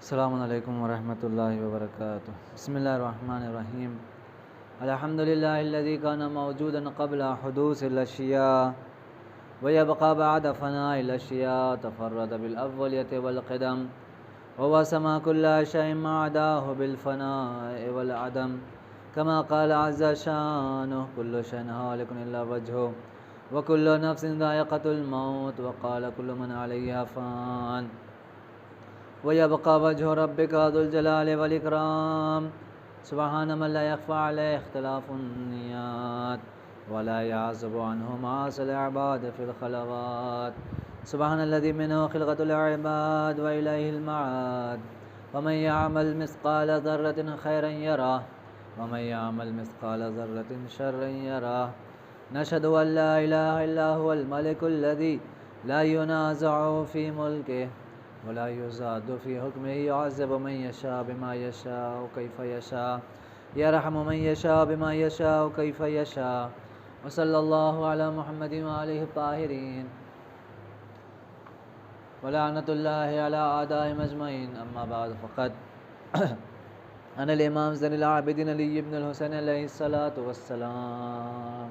अस्सलामु अलैकुम वरहमतुल्लाहि वबरकातुहू। बिस्मिल्लाहिर्रहमानिर्रहीम। अल्हम्दुलिल्लाहिल्लज़ी काना मौजूदन क़ब्ला हुदूसिल अशिया व यबक़ा बअद फ़नाइल अशिया तफ़र्रद बिल अव्वलियति वल क़िदम व वसमा कुल्ला शैइन मअदाहु बिल फ़नाइ वल अदम कमा क़ाल अज़्ज़ शानुहु कुल्लु शैइन हालिकुन इल्ला वजहु व कुल्लु नफ्सिन ज़ाइक़तुल मौत व क़ाल कुल्लु मन अलैहा फ़ान वयबक़ा वजहु रब्बिका ज़ुल जलालि वल इकराम सुब्हान मन ला यख़फ़ा अलैहि इख़्तिलाफ़ुन नियात वला यअज़ुबु अन्हु मआसिल इबाद फ़िल ख़लवात सुब्हानल्लज़ी मिन्हु ख़िल्क़तुल इबाद व इलैहिल मआद वमन यअमल मिस्क़ाल ज़र्रतिन खैरन यरह वमन यअमल मिस्क़ाल ज़र्रतिन शर्रन यरह नशहदु अन ला इलाहा इल्ला हुवल मलिकुल्लज़ी ला युनाज़अु फ़ी मुल्किहि वला युज़ादु फ़ी हुक्मिही युअज़्ज़िबु मन यशा बिमा यशाअ कैफ़ यशा यरहमु मन यशा बिमा यशा कैफ़ यशा व सल्लल्लाहु अला मुहम्मदिन व आलिहि ताहिरीन व लअनतुल्लाहि अला आदाइहिम अजमईन अम्मा बाद फ़क़द अनल इमाम ज़ैनुल आबिदीन अली इब्न अल हुसैन अलैहिस्सलातु वस्सलाम।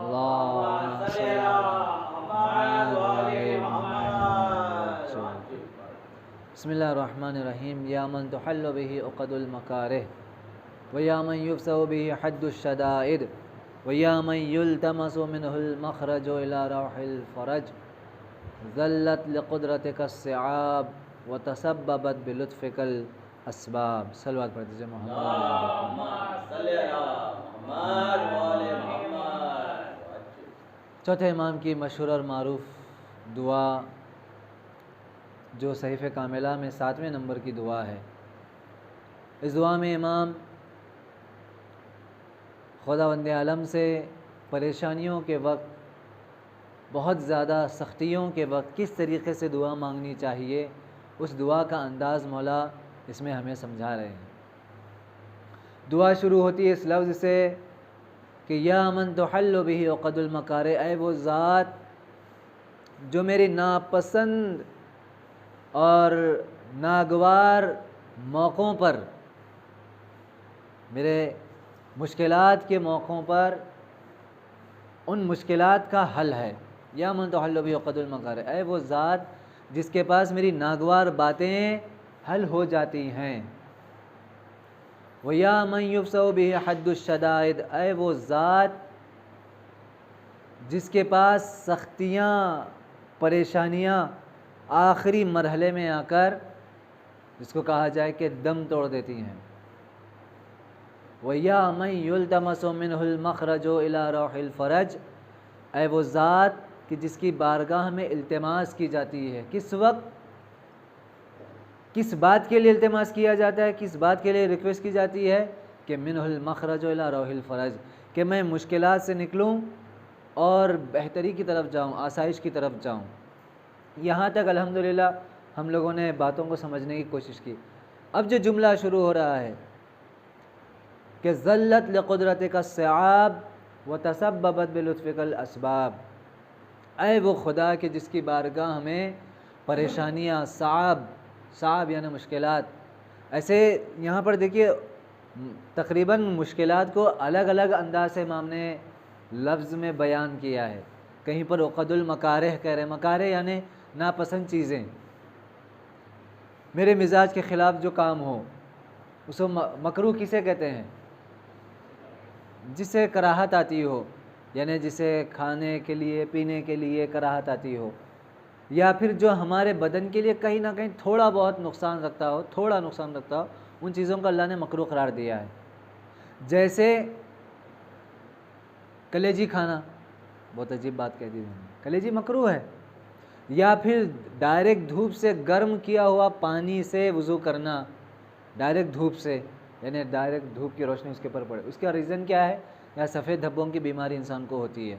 अल्लाहुम्मा सल्लि अला मुहम्मद व आलि मुहम्मद। बिस्मिल्लाहिर्रहमानिर्रहीम। या मन तुहल्लु बिही उक़दुल मकारिह व या मन युफ़्सहु बिही हद्दुश शदाइद व या मन युल्तमसु मिनहुल मख़रजु इला रौहिल फ़रज ज़ल्लत लिक़ुद्रतिका अस्सिआब व तसब्बबत बिलुत्फ़िकल अस्बाब। सल्लल्लाहु अलैहि वसल्लम। चौथे इमाम की मशहूर और मारूफ़ दुआ जो सहीफ़े कामिला में 7वें नंबर की दुआ है। इस दुआ में इमाम खुदावंद आलम से परेशानियों के वक्त, बहुत ज़्यादा सख्तियों के वक्त किस तरीक़े से दुआ मांगनी चाहिए, उस दुआ का अंदाज़ मौला इसमें हमें समझा रहे हैं। दुआ शुरू होती है इस लफ्ज़ से कि या मन तुहल्लु बिही उक़दुल मकारिह, ऐ वो ज़ात जो मेरी नापसंद और नागवार मौक़ों पर, मेरे मुश्किलात के मौक़ों पर उन मुश्किलात का हल है। या मन तुहल्लु बिही उक़दुल मकारिह, ऐ वो ज़ात जिसके पास मेरी नागवार बातें हल हो जाती हैं। व या मन युफ़्सहु बिही हद्दुश शदाइद, ऐ वो ज़ात जिसके पास सख्तियाँ, परेशानियाँ आखिरी मरहले में आकर, जिसको कहा जाए कि दम तोड़ देती हैं। व या मन युल्तमसु मिनहुल मख़रजु इला रौहिल फ़रज, ऐ वो ज़ात कि जिसकी बारगाह में इल्तिमास की जाती है। किस वक्त, किस बात के लिए इल्तिमास किया जाता है, किस बात के लिए रिक्वेस्ट की जाती है कि मिनहुल मख़रजु इला रौहिल फ़रज, कि मैं मुश्किलात से निकलूँ और बेहतरी की तरफ जाऊँ, आसाइश की तरफ जाऊँ। यहाँ तक अल्हम्दुलिल्लाह हम लोगों ने बातों को समझने की कोशिश की। अब जो जुमला शुरू हो रहा है कि ज़ल्लत लिक़ुद्रतिका अस्सिआब व तसब्बबत बिलुत्फ़िकल अस्बाब, ऐ वो खुदा कि जिसकी बारगाह में परेशानियाँ, साब यानी मुश्किलात, ऐसे यहाँ पर देखिए तकरीबन मुश्किलात को अलग अलग अंदाज से इमाम ने लफ्ज़ में बयान किया है। कहीं पर उक़दुल मकारिह कह रहे हैं, मकारिह यानी नापसंद चीज़ें, मेरे मिजाज के ख़िलाफ़ जो काम हो उसको मकरूह किसे कहते हैं? जिसे कराहत आती हो, यानी जिसे खाने के लिए, पीने के लिए कराहत आती हो, या फिर जो हमारे बदन के लिए कहीं ना कहीं थोड़ा बहुत नुकसान रखता हो, थोड़ा नुकसान रखता हो, उन चीज़ों को अल्लाह ने मकरूह करार दिया है। जैसे कलेजी खाना, बहुत अजीब बात कह दी मैंने, कलेजी मकरूह है। या फिर डायरेक्ट धूप से गर्म किया हुआ पानी से वज़ू करना, डायरेक्ट धूप से, यानी डायरेक्ट धूप की रोशनी उसके ऊपर पड़े, उसका रीज़न क्या है? या सफ़ेद धब्बों की बीमारी इंसान को होती है।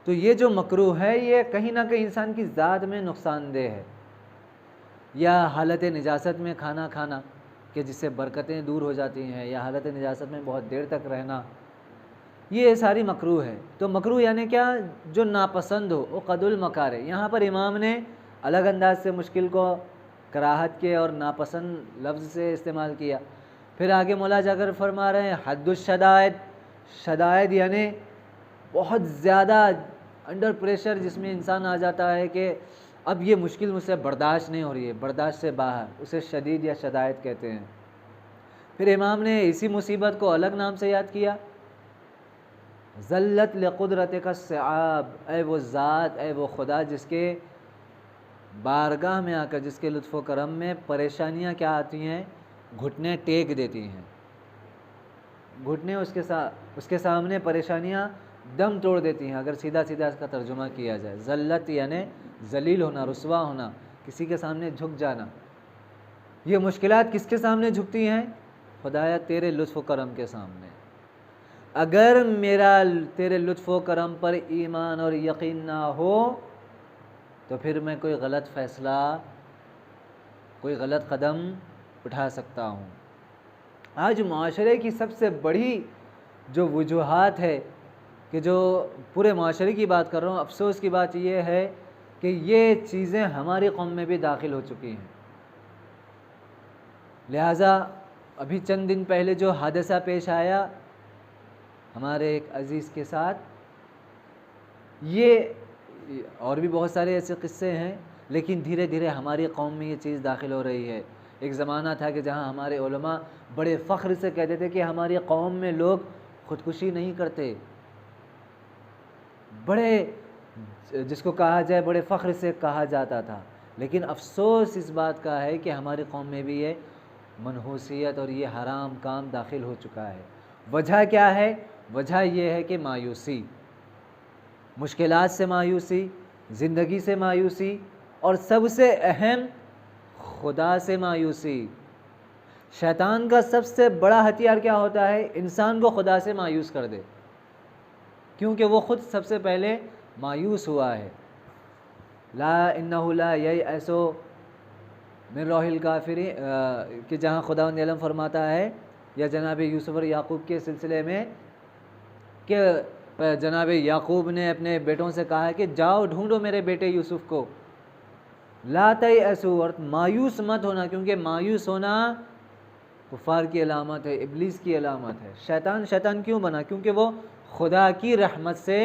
तो ये जो मकरूह है ये कहीं ना कहीं इंसान की ज़ात में नुकसानदेह है। या हालत निजासत में खाना खाना कि जिससे बरकतें दूर हो जाती हैं, या हालत निजासत में बहुत देर तक रहना, ये सारी मकरूह है। तो मकरूह यानी क्या, जो नापसंद हो, वो कदुल मकार है। यहाँ पर इमाम ने अलग अंदाज से मुश्किल को कराहत के और नापसंद लफ्ज़ से इस्तेमाल किया। फिर आगे मौला जाकर फरमा रहे हैं हद्दुश्शदाइद, शदाइद यानी बहुत ज़्यादा अंडर प्रेशर जिसमें इंसान आ जाता है कि अब ये मुश्किल मुझसे बर्दाश्त नहीं हो रही है, बर्दाश्त से बाहर, उसे शदीद या शदाइद कहते हैं। फिर इमाम ने इसी मुसीबत को अलग नाम से याद किया, ज़ल्लत लिक़ुदरत का सआब, ऐ वो ज़ात, ऐ वो खुदा जिसके बारगाह में आकर, जिसके लुत्फ़ करम में परेशानियाँ क्या आती हैं, घुटने टेक देती हैं। घुटने उसके सामने परेशानियाँ दम तोड़ देती हैं, अगर सीधा सीधा इसका तर्जुमा किया जाए। ज़ल्लत यानी ज़लील होना, रुसवा होना, किसी के सामने झुक जाना। ये मुश्किलात किसके सामने झुकती हैं? खुदाया तेरे लुत्फ़ करम के सामने। अगर मेरा तेरे लुत्फ़ करम पर ईमान और यकीन ना हो तो फिर मैं कोई गलत फ़ैसला, कोई गलत कदम उठा सकता हूँ। आज माशरे की सबसे बड़ी जो वजूहात है कि जो पूरे माशरे की बात कर रहा हूँ, अफसोस की बात यह है कि ये चीज़ें हमारी कौम में भी दाखिल हो चुकी हैं। लिहाजा अभी चंद दिन पहले जो हादसा पेश आया हमारे एक अज़ीज़ के साथ, ये और भी बहुत सारे ऐसे किस्से हैं, लेकिन धीरे धीरे हमारी कौम में ये चीज़ दाखिल हो रही है। एक ज़माना था कि जहाँ हमारे उलमा बड़े फ़ख्र से कहते थे कि हमारी कौम में लोग ख़ुदकुशी नहीं करते, बड़े जिसको कहा जाए बड़े फ़ख्र से कहा जाता था। लेकिन अफसोस इस बात का है कि हमारी कौम में भी ये मनहूसियत और ये हराम काम दाखिल हो चुका है। वजह क्या है? वजह यह है कि मायूसी, मुश्किलात से मायूसी, ज़िंदगी से मायूसी, और सबसे अहम खुदा से मायूसी। शैतान का सबसे बड़ा हथियार क्या होता है? इंसान को खुदा से मायूस कर दे, क्योंकि वो ख़ुद सबसे पहले मायूस हुआ है। ला इन्नहु ला ययअसु मिन रौहिल काफिरीन, कि जहाँ खुदावंद आलम फरमाता है, या जनाब यूसुफ और याकूब के सिलसिले में कि जनाब याकूब ने अपने बेटों से कहा है कि जाओ ढूंढो मेरे बेटे यूसुफ को। ला तयअसु, और मायूस मत होना, क्योंकि मायूस होना कुफार की अलामत है, इब्लीस की अलामत है। शैतान क्यों बना? क्योंकि वो खुदा की रहमत से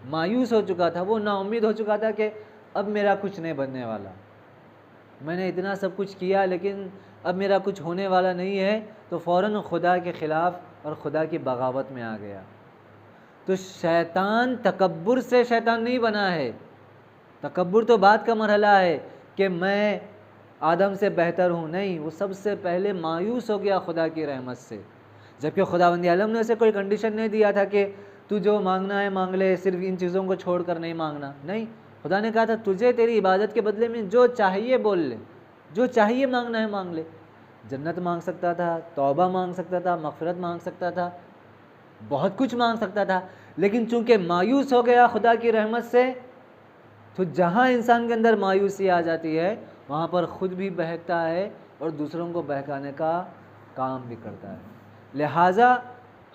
मायूस हो चुका था, वो नाउम्मीद हो चुका था कि अब मेरा कुछ नहीं बनने वाला, मैंने इतना सब कुछ किया लेकिन अब मेरा कुछ होने वाला नहीं है। तो फ़ौरन खुदा के ख़िलाफ़ और खुदा की बगावत में आ गया। तो शैतान तकब्बुर से शैतान नहीं बना है। तकब्बुर तो बात का मरहला है कि मैं आदम से बेहतर हूँ, नहीं, वो सबसे पहले मायूस हो गया खुदा की रहमत से। जबकि खुदावंद आलम ने उसे कोई कंडीशन नहीं दिया था कि तू जो मांगना है मांग ले, सिर्फ इन चीज़ों को छोड़ कर नहीं मांगना। नहीं, खुदा ने कहा था तुझे तेरी इबादत के बदले में जो चाहिए बोल ले, जो चाहिए मांगना है मांग ले। जन्नत मांग सकता था, तौबा मांग सकता था, मग़फ़िरत मांग सकता था, बहुत कुछ मांग सकता था। लेकिन चूँकि मायूस हो गया खुदा की रहमत से, तो जहाँ इंसान के अंदर मायूसी आ जाती है वहाँ पर ख़ुद भी बहकता है और दूसरों को बहकाने का काम भी करता है। लिहाजा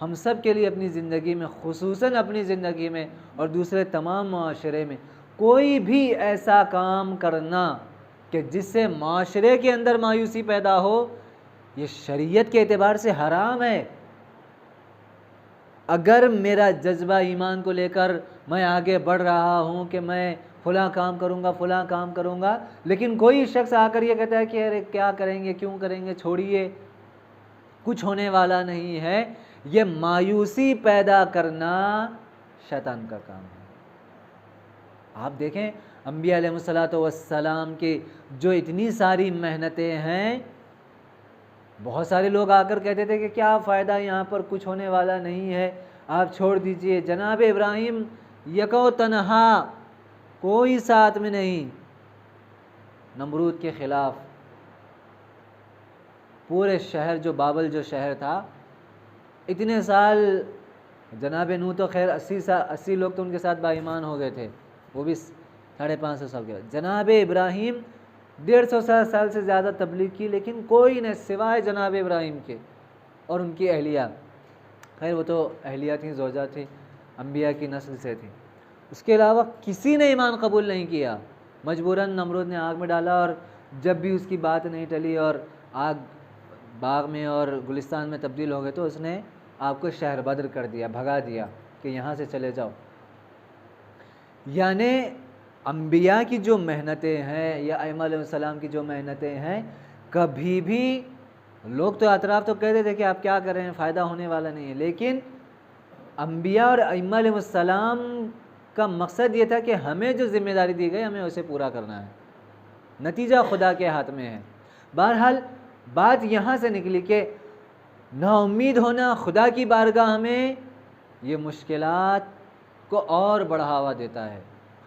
हम सब के लिए अपनी ज़िंदगी में, ख़ुसूसन अपनी ज़िंदगी में और दूसरे तमाम माशरे में, कोई भी ऐसा काम करना कि जिससे माशरे के अंदर मायूसी पैदा हो, ये शरीयत के एतबार से हराम है। अगर मेरा जज्बा ईमान को लेकर मैं आगे बढ़ रहा हूँ कि मैं फ़लाँ काम करूँगा, फ़लाँ काम करूँगा, लेकिन कोई शख्स आकर ये कहता है कि अरे क्या करेंगे, क्यों करेंगे, छोड़िए, कुछ होने वाला नहीं है, ये मायूसी पैदा करना शैतान का काम है। आप देखें अंबिया अलैहिस्सलातु वस्सलाम की जो इतनी सारी मेहनतें हैं, बहुत सारे लोग आकर कहते थे कि क्या फ़ायदा, यहाँ पर कुछ होने वाला नहीं है, आप छोड़ दीजिए। जनाब इब्राहीम यको तन्हा, कोई साथ में नहीं, नमरूद के ख़िलाफ़ पूरे शहर, जो बाबल जो शहर था, इतने साल जनाब नूह तो खैर 80 लोग तो उनके साथ बाईमान हो गए थे, वो भी 550 साल के बाद। जनाब इब्राहीम 150 साल से ज़्यादा तबलीग की, लेकिन कोई नहीं सिवाय जनाब इब्राहीम के और उनकी अहलिया। खैर वो तो अहलिया थी, ज़ौजा थी, अम्बिया की नस्ल से थी। उसके अलावा किसी ने ईमान कबूल नहीं किया। मजबूरन नमरूद ने आग में डाला, और जब भी उसकी बात नहीं टली और आग बाग में और गुलिस्तान में तब्दील हो गए तो उसने आपको शहर बद्र कर दिया, भगा दिया कि यहाँ से चले जाओ। यानी अम्बिया की जो मेहनतें हैं या अइम्मा अलैहिस्सलाम की जो मेहनतें हैं, कभी भी लोग तो अतराफ तो कहते थे कि आप क्या कर रहे हैं, फ़ायदा होने वाला नहीं है, लेकिन अम्बिया और अइम्मा अलैहिस्सलाम का मकसद ये था कि हमें जो ज़िम्मेदारी दी गई हमें उसे पूरा करना है, नतीजा खुदा के हाथ में है। बहरहाल बात यहाँ से निकली कि नाउम्मीद होना खुदा की बारगाह में ये मुश्किलात को और बढ़ावा देता है।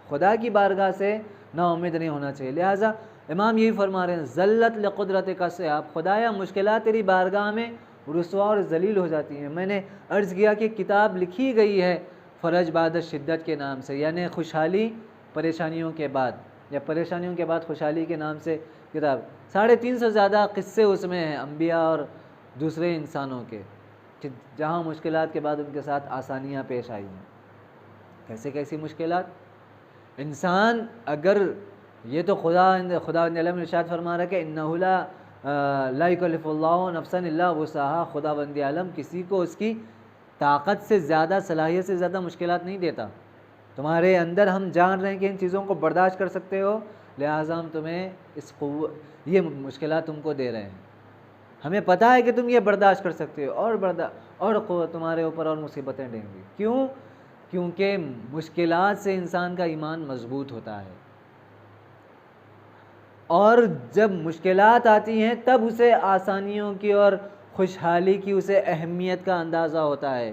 खुदा की बारगाह से नाउम्मीद नहीं होना चाहिए। लिहाजा इमाम यही फरमा रहे हैं, ज़ल्लत लिक़ुदरत का से आप खुदाया मुश्किलात तेरी बारगाह में रुसवा और ज़लील हो जाती हैं। मैंने अर्ज़ किया कि किताब लिखी गई है फ़रज बाद शिद्दत के नाम से, यानी खुशहाली परेशानियों के बाद या परेशानियों के बाद खुशहाली के नाम से किताब। 350 से ज़्यादा क़िस्से उसमें हैं अम्बिया और दूसरे इंसानों के, कि जहाँ मुश्किलात के बाद उनके साथ आसानियाँ पेश आई हैं। कैसे कैसी मुश्किलात? इंसान अगर ये तो खुदा ने इरशाद फरमा रहा है कि इन्नहु ला युकल्लिफुल्लाहु नफ्सन इल्ला वुसअहा, खुदावंद आलम किसी को उसकी ताकत से ज़्यादा, सलाहियत से ज़्यादा मुश्किलात नहीं देता। तुम्हारे अंदर हम जान रहे हैं कि इन चीज़ों को बर्दाश्त कर सकते हो, लिहाजा हम तुम्हें ये मुश्किलात तुमको दे रहे हैं। हमें पता है कि तुम ये बर्दाश्त कर सकते हो, और तुम्हारे ऊपर और मुसीबतें देंगी। क्यों? क्योंकि मुश्किलात से इंसान का ईमान मजबूत होता है, और जब मुश्किलात आती हैं तब उसे आसानियों की और खुशहाली की उसे अहमियत का अंदाज़ा होता है।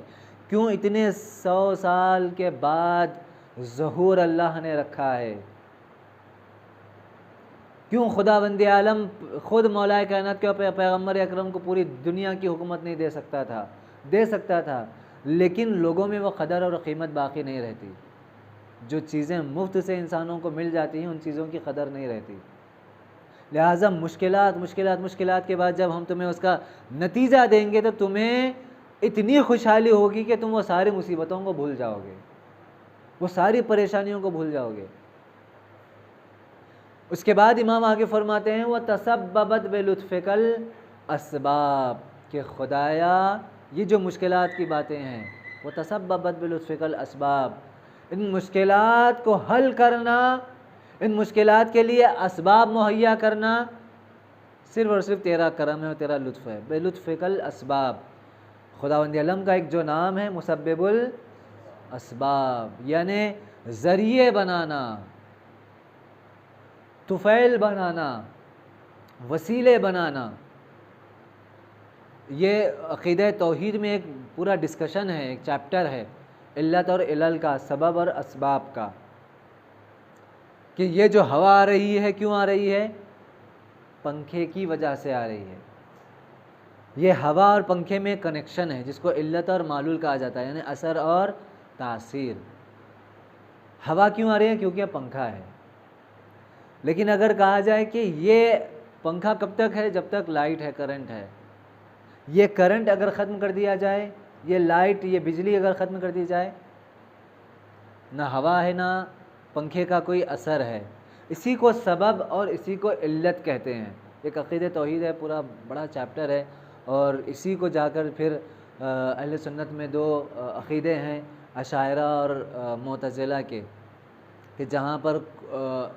क्यों? इतने 100 साल के बाद ज़हूर अल्लाह ने रखा है। क्यों? खुदावंद आलम ख़ुद मौलाए कायनात के पैगम्बर अकरम को पूरी दुनिया की हुकूमत नहीं दे सकता था, लेकिन लोगों में वो कदर और क़ीमत बाकी नहीं रहती। जो चीज़ें मुफ्त से इंसानों को मिल जाती हैं उन चीज़ों की कदर नहीं रहती। लिहाजा मुश्किलात के बाद जब हम तुम्हें उसका नतीजा देंगे तो तुम्हें इतनी खुशहाली होगी कि तुम वो सारी मुसीबतों को भूल जाओगे, वो सारी परेशानियों को भूल जाओगे। उसके बाद इमाम आगे फरमाते हैं, वह तसब्बबत बिलुत्फ़िकल असबाब, के खुदाया ये जो मुश्किलात की बातें हैं, वो तसब्बबत बिलुत्फ़िकल असबाब, इन मुश्किलात को हल करना, इन मुश्किलात के लिए असबाब मुहैया करना सिर्फ़ और सिर्फ तेरा करम है और तेरा लुत्फ़ है। बिलुत्फ़िकल असबाब, खुदावंद आलम का एक जो नाम है मुसब्बिबुल असबाब, यानी ज़रिए बनाना, तुफ़ैल बनाना, वसीले बनाना। ये अक़ीदा तौहीद में एक पूरा डिस्कशन है, एक चैप्टर है इल्लत और इलल का, सबब और असबाब का, कि ये जो हवा आ रही है क्यों आ रही है? पंखे की वजह से आ रही है। ये हवा और पंखे में कनेक्शन है जिसको इल्लत और मालूल कहा जाता है, यानी असर और तासीर। हवा क्यों आ रही है? क्योंकि पंखा है। लेकिन अगर कहा जाए कि ये पंखा कब तक है? जब तक लाइट है, करंट है। ये करंट अगर ख़त्म कर दिया जाए, ये लाइट, ये बिजली अगर ख़त्म कर दी जाए, ना हवा है ना पंखे का कोई असर है। इसी को सबब और इसी को इल्लत कहते हैं। एक अक़ीदे तौहीद है, पूरा बड़ा चैप्टर है, और इसी को जाकर फिर अहले सुन्नत में 2 अक़ीदे हैं, अशायरा और मुअतज़िला के, कि जहाँ पर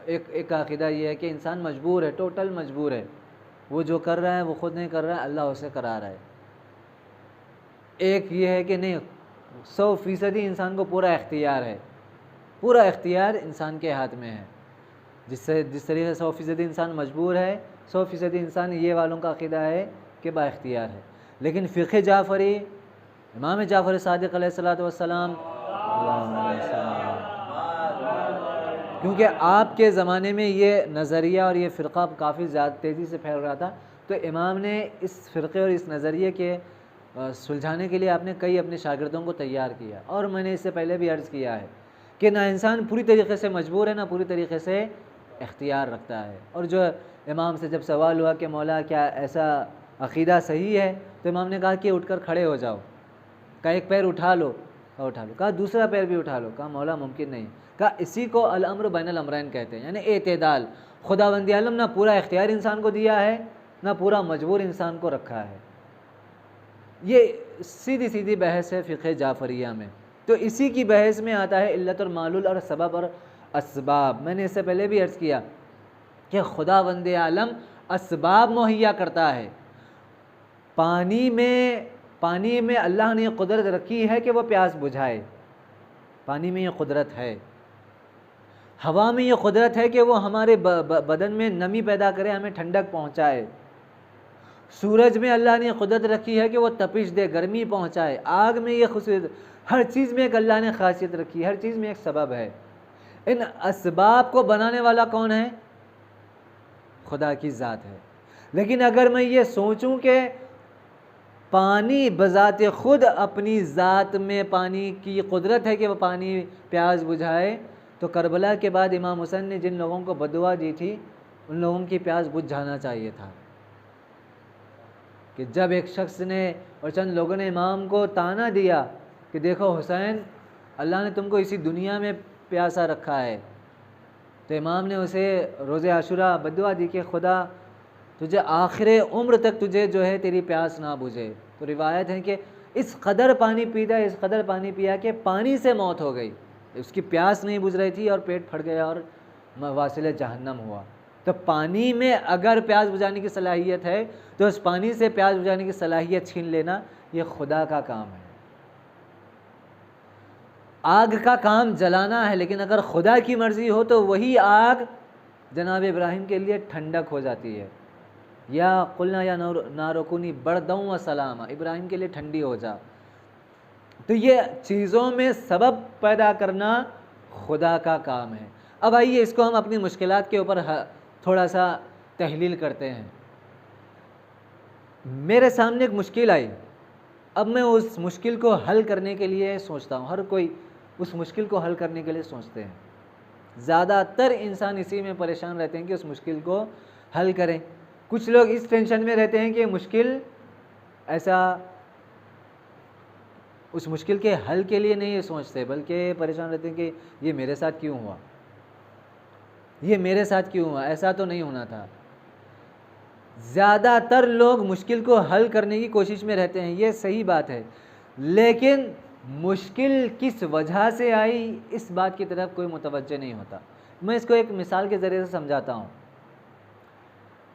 एक अक़ीदा ये है कि इंसान मजबूर है, टोटल मजबूर है, वो जो कर रहा है वो ख़ुद नहीं कर रहा है, अल्लाह उसे करा रहा है। एक ये है कि नहीं, 100% इंसान को पूरा इख्तियार है, पूरा इख्तियार इंसान के हाथ में है। जिस तरीके से 100% इंसान मजबूर है, 100% इंसान ये वालों का अक़ीदा है कि बाइख्तियार है। लेकिन फ़िक़्ह जाफ़री, इमाम जाफ़र सादिक़ अलैहिस्सलातु वस्सलाम, क्योंकि आपके ज़माने में ये नज़रिया और ये फ़िरक़ा काफ़ी ज़्यादा तेज़ी से फैल रहा था, तो इमाम ने इस फ़िरक़े और इस नज़रिए के सुलझाने के लिए आपने कई अपने शागिर्दों को तैयार किया। और मैंने इससे पहले भी अर्ज़ किया है कि ना इंसान पूरी तरीके से मजबूर है, ना पूरी तरीके से इख्तियार रखता है। और जो इमाम से जब सवाल हुआ कि मौला क्या ऐसा अक़ीदा सही है, तो इमाम ने कहा कि उठकर खड़े हो जाओ। कहा एक पैर उठा लो, कहा उठा लो। कहा दूसरा पैर भी उठा लो, कहा मौला मुमकिन नहीं। कहा इसी को अल अम्र बैनल अमरैन कहते हैं, यानी एतदाल। खुदावंदी आलम ना पूरा इख्तियार इंसान को दिया है, ना पूरा मजबूर इंसान को रखा है। ये सीधी सीधी बहस है फ़िक़्ह जाफ़रिया में। तो इसी की बहस में आता है इल्लत और मालूल और सबब और असबाब। मैंने इससे पहले भी अर्ज़ किया कि खुदावंदी आलम असबाब मुहैया करता है। पानी में अल्लाह ने कुदरत रखी है कि वह प्यास बुझाए, पानी में ये कुदरत है। हवा में ये कुदरत है कि वो हमारे बदन में नमी पैदा करे, हमें ठंडक पहुँचाए। सूरज में अल्लाह ने कुदरत रखी है कि वो तपिश दे, गर्मी पहुँचाए। आग में ये खुसूसियत, हर चीज़ में एक अल्लाह ने खासियत रखी है, हर चीज़ में एक सबब है। इन असबाब को बनाने वाला कौन है? खुदा की ज़ात है। लेकिन अगर मैं ये सोचूं कि पानी बज़ाते ख़ुद अपनी ज़ात में पानी की कुदरत है कि वह पानी प्यास बुझाए, तो करबला के बाद इमाम हुसैन ने जिन लोगों को बदुआ दी थी, उन लोगों की प्यास बुझ जाना चाहिए था। कि जब एक शख्स ने और चंद लोगों ने इमाम को ताना दिया कि देखो हुसैन, अल्लाह ने तुमको इसी दुनिया में प्यासा रखा है, तो इमाम ने उसे रोज़े आशुरा बदुआ दी कि खुदा तुझे आखिर उम्र तक तुझे जो है तेरी प्यास ना बुझे। तो रिवायत है कि इस कदर पानी पीता, इस कदर पानी पिया कि पानी से मौत हो गई। उसकी प्यास नहीं बुझ रही थी और पेट फट गया और वासिले जहन्नम हुआ। तो पानी में अगर प्यास बुझाने की सलाहियत है, तो उस पानी से प्यास बुझाने की सलाहियत छीन लेना ये खुदा का काम है। आग का काम जलाना है, लेकिन अगर खुदा की मर्ज़ी हो तो वही आग जनाब इब्राहिम के लिए ठंडक हो जाती है। या कुलना या नारुकुनी बरदौं व सलामा, इब्राहिम के लिए ठंडी हो जा। तो ये चीज़ों में सबब पैदा करना खुदा का काम है। अब आइए इसको हम अपनी मुश्किलात के ऊपर थोड़ा सा तहलील करते हैं। मेरे सामने एक मुश्किल आई, अब मैं उस मुश्किल को हल करने के लिए सोचता हूँ। हर कोई उस मुश्किल को हल करने के लिए सोचते हैं। ज़्यादातर इंसान इसी में परेशान रहते हैं कि उस मुश्किल को हल करें। कुछ लोग इस टेंशन में रहते हैं कि मुश्किल ऐसा, उस मुश्किल के हल के लिए नहीं सोचते, बल्कि परेशान रहते हैं कि ये मेरे साथ क्यों हुआ, ये मेरे साथ क्यों हुआ, ऐसा तो नहीं होना था। ज़्यादातर लोग मुश्किल को हल करने की कोशिश में रहते हैं, ये सही बात है, लेकिन मुश्किल किस वजह से आई इस बात की तरफ कोई मुतवज्जह नहीं होता। मैं इसको एक मिसाल के ज़रिए से समझाता हूँ।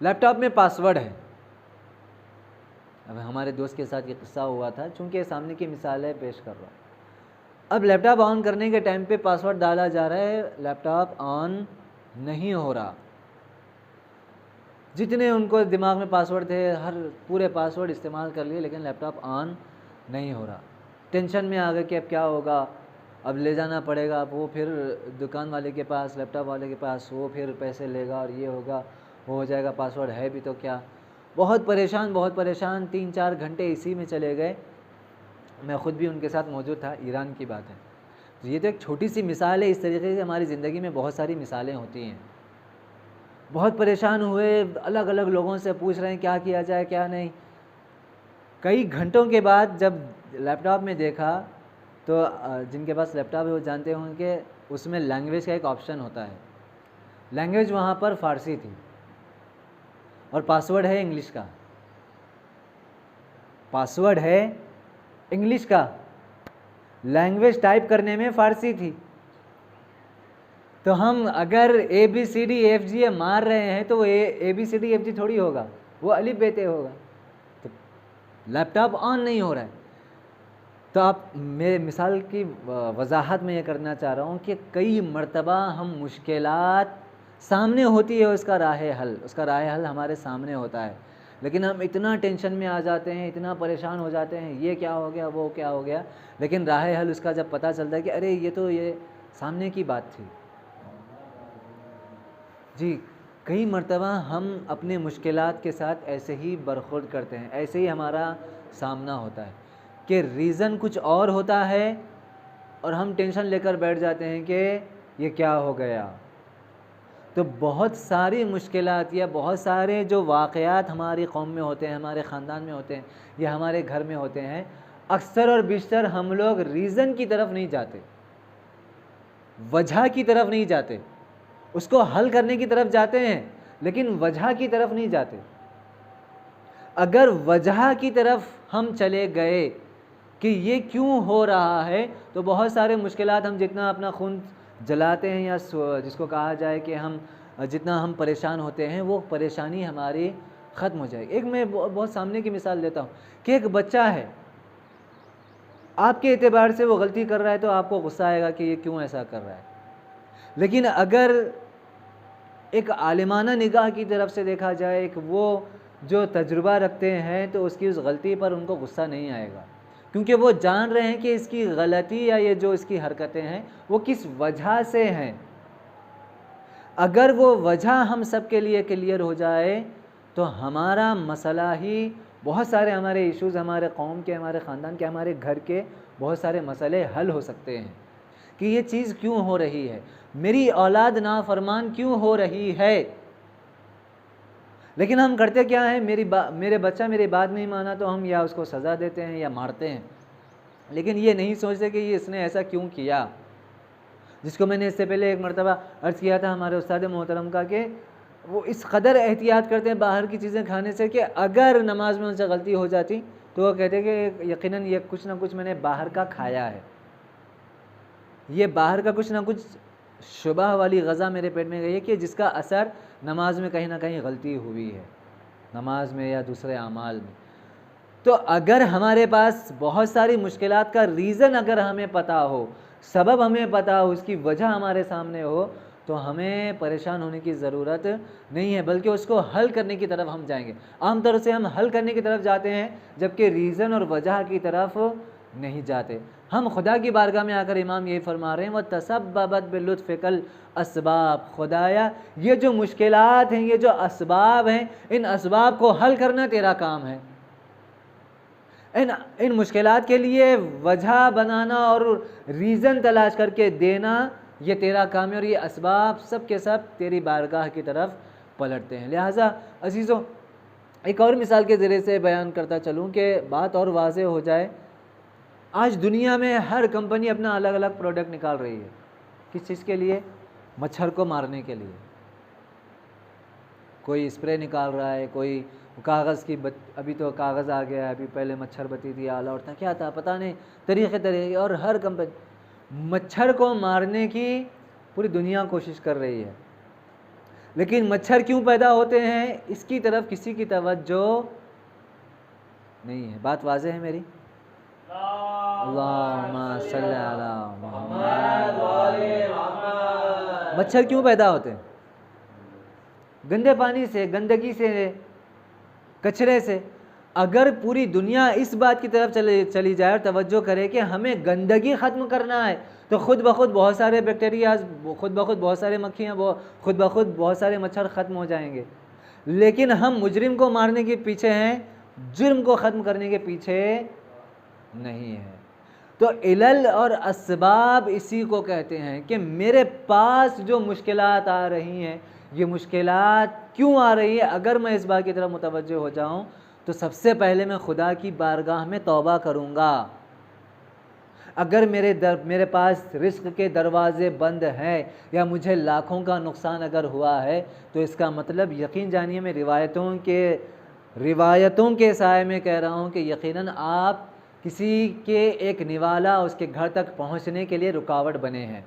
लैपटॉप में पासवर्ड है। अब हमारे दोस्त के साथ ये किस्सा हुआ था, चूँकि सामने की मिसाल है पेश कर रहा हूँ। अब लैपटॉप ऑन करने के टाइम पे पासवर्ड डाला जा रहा है, लैपटॉप ऑन नहीं हो रहा। जितने उनको दिमाग में पासवर्ड थे, हर पूरे पासवर्ड इस्तेमाल कर लिए, लेकिन लैपटॉप ऑन नहीं हो रहा। टेंशन में आ गए कि अब क्या होगा, अब ले जाना पड़ेगा, अब वो फिर दुकान वाले के पास, लैपटॉप वाले के पास, वो फिर पैसे लेगा और ये होगा, वो हो जाएगा, पासवर्ड है भी तो क्या। बहुत परेशान 3-4 घंटे इसी में चले गए। मैं ख़ुद भी उनके साथ मौजूद था, ईरान की बात है। तो ये तो एक छोटी सी मिसाल है, इस तरीके से हमारी ज़िंदगी में बहुत सारी मिसालें होती हैं। बहुत परेशान हुए, अलग अलग लोगों से पूछ रहे हैं क्या किया जाए क्या नहीं। कई घंटों के बाद जब लैपटॉप में देखा, तो जिनके पास लैपटॉप है वो जानते होंगे कि उसमें लैंग्वेज का एक ऑप्शन होता है। लैंग्वेज वहाँ पर फ़ारसी थी और पासवर्ड है इंग्लिश का। पासवर्ड है इंग्लिश का, लैंग्वेज टाइप करने में फ़ारसी थी। तो हम अगर ABCDEFG मार रहे हैं तो वो ABCDEFG थोड़ी होगा, वो अलिफ बेते होगा। तो लैपटॉप ऑन नहीं हो रहा है। तो आप मेरे मिसाल की वजाहत में ये करना चाह रहा हूँ कि कई मर्तबा हम मुश्किलात सामने होती है, उसका राह हल हमारे सामने होता है, लेकिन हम इतना टेंशन में आ जाते हैं, इतना परेशान हो जाते हैं, ये क्या हो गया, वो क्या हो गया। लेकिन राह हल उसका जब पता चलता है कि अरे ये तो ये सामने की बात थी। जी कई मर्तबा हम अपने मुश्किलात के साथ ऐसे ही बरखुर्द करते हैं, ऐसे ही हमारा सामना होता है कि रीज़न कुछ और होता है और हम टेंशन लेकर बैठ जाते हैं कि ये क्या हो गया। तो बहुत सारी मुश्किलात या बहुत सारे जो वाक़यात हमारी कौम में होते हैं, हमारे ख़ानदान में होते हैं या हमारे घर में होते हैं, अक्सर और बेशतर हम लोग रीज़न की तरफ नहीं जाते, वजह की तरफ नहीं जाते, उसको हल करने की तरफ जाते हैं लेकिन वजह की तरफ नहीं जाते। अगर वजह की तरफ हम चले गए कि ये क्यों हो रहा है, तो बहुत सारे मुश्किलात हम जितना अपना खून जलाते हैं या जिसको कहा जाए कि हम जितना हम परेशान होते हैं, वो परेशानी हमारी ख़त्म हो जाएगी। एक मैं बहुत सामने की मिसाल देता हूँ कि एक बच्चा है, आपके एतबार से वो गलती कर रहा है तो आपको गुस्सा आएगा कि ये क्यों ऐसा कर रहा है, लेकिन अगर एक आलिमाना निगाह की तरफ से देखा जाए, एक वो जो तजुर्बा रखते हैं, तो उसकी उस गलती पर उनको गुस्सा नहीं आएगा, क्योंकि वो जान रहे हैं कि इसकी गलती या ये जो इसकी हरकतें हैं वो किस वजह से हैं। अगर वो वजह हम सब के लिए क्लियर हो जाए तो हमारा मसला ही, बहुत सारे हमारे इश्यूज़, हमारे कौम के, हमारे ख़ानदान के, हमारे घर के बहुत सारे मसले हल हो सकते हैं कि ये चीज़ क्यों हो रही है, मेरी औलाद नाफरमान क्यों हो रही है। लेकिन हम करते क्या हैं, मेरे बच्चा मेरी बात नहीं माना तो हम या उसको सज़ा देते हैं या मारते हैं, लेकिन ये नहीं सोचते कि ये इसने ऐसा क्यों किया। जिसको मैंने इससे पहले एक मरतबा अर्ज़ किया था हमारे उस्ताद मोहतरम का, कि वो इस कदर एहतियात करते हैं बाहर की चीज़ें खाने से कि अगर नमाज में उनसे गलती हो जाती तो वो कहते कि यकीनन ये कुछ ना कुछ मैंने बाहर का खाया है, ये बाहर का कुछ ना कुछ शुबह वाली गज़ा मेरे पेट में गई है कि जिसका असर नमाज में कहीं ना कहीं गलती हुई है, नमाज में या दूसरे अमाल में। तो अगर हमारे पास बहुत सारी मुश्किलात का रीज़न अगर हमें पता हो, सबब हमें पता हो, उसकी वजह हमारे सामने हो, तो हमें परेशान होने की ज़रूरत नहीं है, बल्कि उसको हल करने की तरफ हम जाएंगे। आमतौर से हम हल करने की तरफ जाते हैं जबकि रीज़न और वजह की तरफ नहीं जाते। हम खुदा की बारगाह में आकर इमाम यही फरमा रहे हैं, वह तसब्बबत बिलुत्फ़िकल असबाब, खुदाया ये जो मुश्किलात हैं, ये जो असबाब हैं, इन असबाब को हल करना तेरा काम है। इन मुश्किलात के लिए वजह बनाना और रीज़न तलाश करके देना ये तेरा काम है, और ये असबाब सब के सब तेरी बारगाह की तरफ पलटते हैं। लिहाजा अजीज़ों, एक और मिसाल के ज़रिए से बयान करता चलूँ कि बात और वाज़ेह हो जाए। आज दुनिया में हर कंपनी अपना अलग अलग प्रोडक्ट निकाल रही है। किस चीज़ के लिए? मच्छर को मारने के लिए। कोई स्प्रे निकाल रहा है, कोई कागज़ की अभी तो कागज़ आ गया है, अभी पहले मच्छर बत्ती थी, आला और था, क्या था पता नहीं, तरीक़े, और हर कंपनी मच्छर को मारने की पूरी दुनिया कोशिश कर रही है। लेकिन मच्छर क्यों पैदा होते हैं, इसकी तरफ किसी की तवज्जो नहीं है। बात वाज़ेह है मेरी? अल्लाहुम्मा सल्ली अला मुहम्मद। मच्छर क्यों पैदा होते हैं? गंदे पानी से, गंदगी से, कचरे से। अगर पूरी दुनिया इस बात की तरफ चली जाए और तवज्जो करे कि हमें गंदगी ख़त्म करना है, तो खुद ब खुद बहुत सारे बैक्टीरियाज, खुद ब खुद बहुत सारे मक्खियाँ, खुद ब खुद बहुत सारे मच्छर ख़त्म हो जाएंगे। लेकिन हम मुजरिम को मारने के पीछे हैं, जुर्म को ख़त्म करने के पीछे नहीं है। तो इलल और असबाब इसी को कहते हैं कि मेरे पास जो मुश्किलात आ रही हैं, ये मुश्किलात क्यों आ रही है। अगर मैं इस बात की तरफ मुतवज्जो हो जाऊं तो सबसे पहले मैं खुदा की बारगाह में तौबा करूंगा। अगर मेरे पास रिस्क के दरवाज़े बंद हैं या मुझे लाखों का नुकसान अगर हुआ है, तो इसका मतलब यकीन जानिए मैं रिवायतों के साए में कह रहा हूँ कि यकीनन आप किसी के एक निवाला उसके घर तक पहुँचने के लिए रुकावट बने हैं।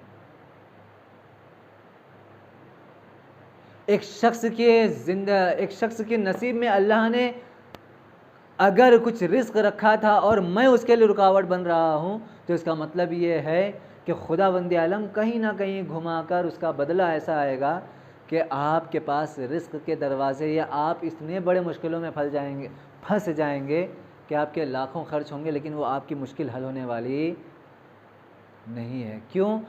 एक शख्स के नसीब में अल्लाह ने अगर कुछ रिस्क रखा था और मैं उसके लिए रुकावट बन रहा हूँ, तो इसका मतलब ये है कि खुदावंद आलम कहीं ना कहीं घुमाकर उसका बदला ऐसा आएगा कि आपके पास रिस्क के दरवाज़े, या आप इतने बड़े मुश्किलों में फंस जाएंगे कि आपके लाखों खर्च होंगे लेकिन वो आपकी मुश्किल हल होने वाली नहीं है। क्यों?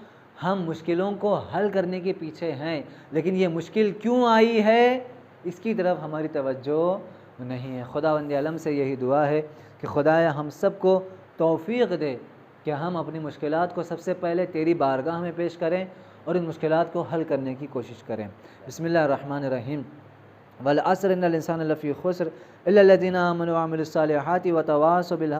हम मुश्किलों को हल करने के पीछे हैं, लेकिन ये मुश्किल क्यों आई है इसकी तरफ हमारी तवज्जो नहीं है। खुदावंद आलम से यही दुआ है कि खुदाया हम सबको तौफीक दे कि हम अपनी मुश्किलात को सबसे पहले तेरी बारगाह में पेश करें और इन मुश्किलात को हल करने की कोशिश करें। बिस्मिल्लाहिर्रहमानिर्रहीम। वल अस्र इन्नल इंसान लफ़ी खुस्र इल्ला लज़ीना आमनु व अमिलुस सालिहाति व तवासौ बिल